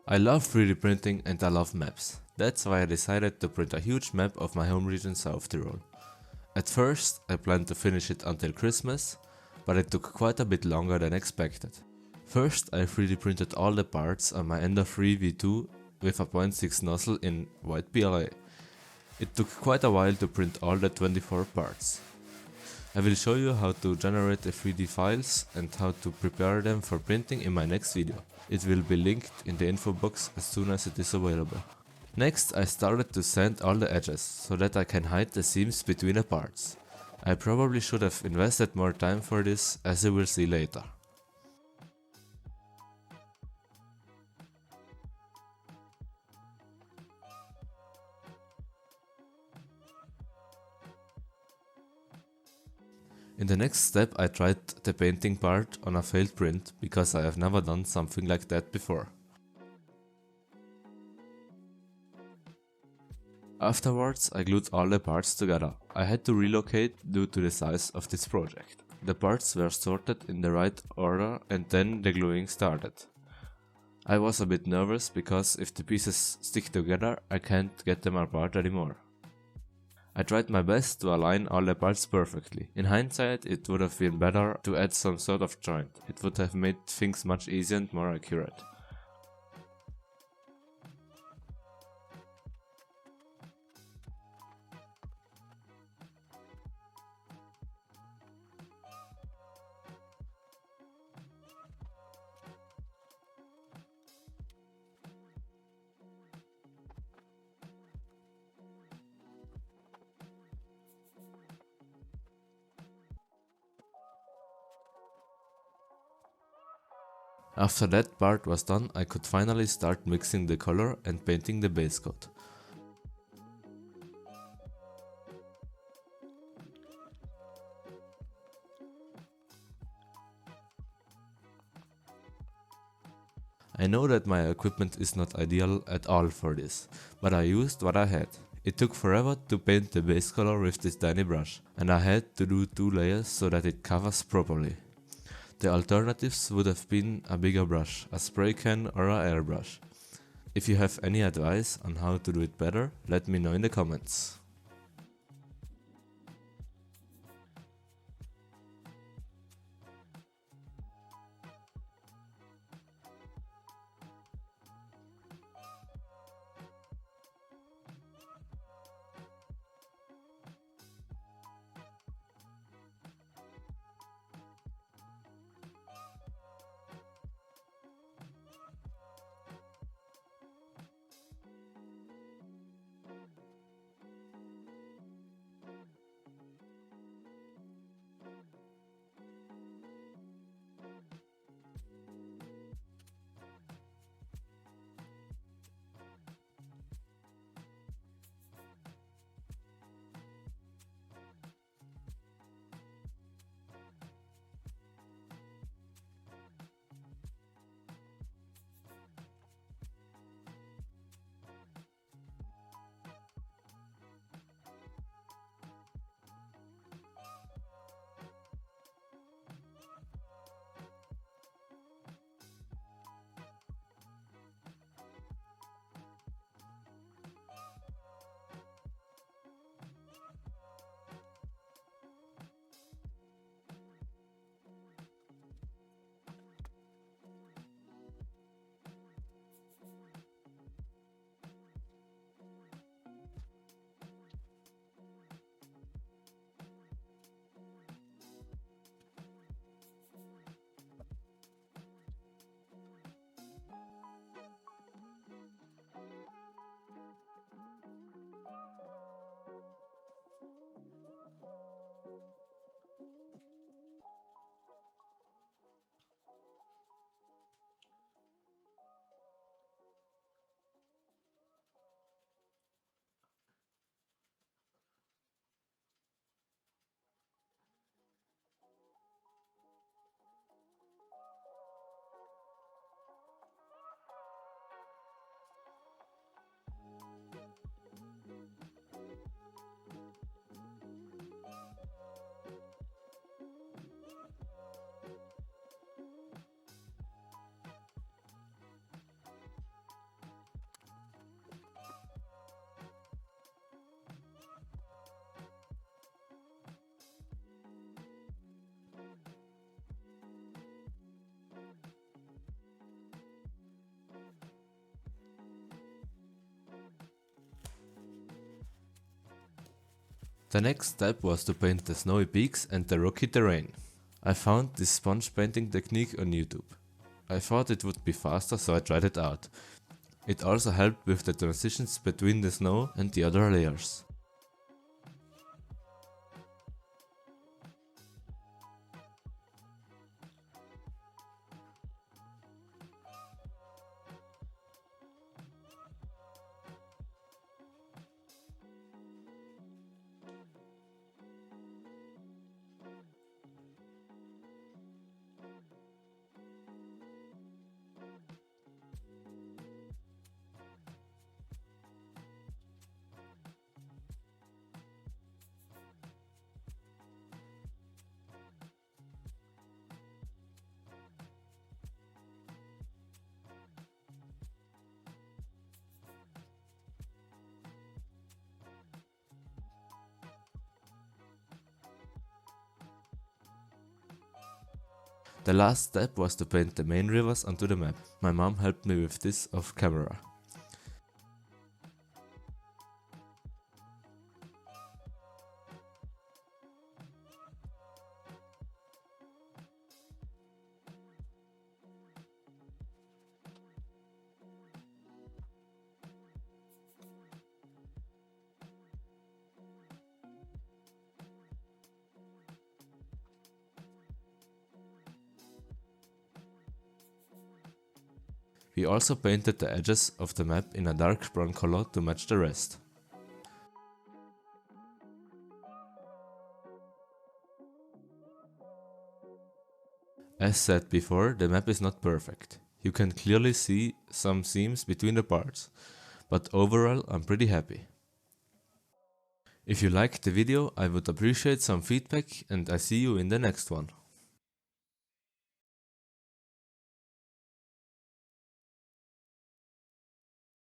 I love 3D printing and I love maps. That's why I decided to print a huge map of my home region South Tyrol. At first, I planned to finish it until Christmas, but it took quite a bit longer than expected. First, I 3D printed all the parts on my Ender 3 V2 with a 0.6 nozzle in white PLA. It took quite a while to print all the 24 parts. I will show you how to generate the 3D files and how to prepare them for printing in my next video. It will be linked in the info box as soon as it is available. Next, I started to sand all the edges so that I can hide the seams between the parts. I probably should have invested more time for this, as you will see later. In the next step, I tried the painting part on a failed print because I have never done something like that before. Afterwards, I glued all the parts together. I had to relocate due to the size of this project. The parts were sorted in the right order and then the gluing started. I was a bit nervous because if the pieces stick together, I can't get them apart anymore. I tried my best to align all the parts perfectly. In hindsight, it would have been better to add some sort of joint. It would have made things much easier and more accurate. After that part was done, I could finally start mixing the color and painting the base coat. I know that my equipment is not ideal at all for this, but I used what I had. It took forever to paint the base color with this tiny brush, and I had to do 2 layers so that it covers properly. The alternatives would have been a bigger brush, a spray can or a airbrush. If you have any advice on how to do it better, let me know in the comments. The next step was to paint the snowy peaks and the rocky terrain. I found this sponge painting technique on YouTube. I thought it would be faster, so I tried it out. It also helped with the transitions between the snow and the other layers. The last step was to paint the main rivers onto the map. My mom helped me with this off camera. We also painted the edges of the map in a dark brown color to match the rest. As said before, the map is not perfect. You can clearly see some seams between the parts, but overall I'm pretty happy. If you liked the video, I would appreciate some feedback and I see you in the next one.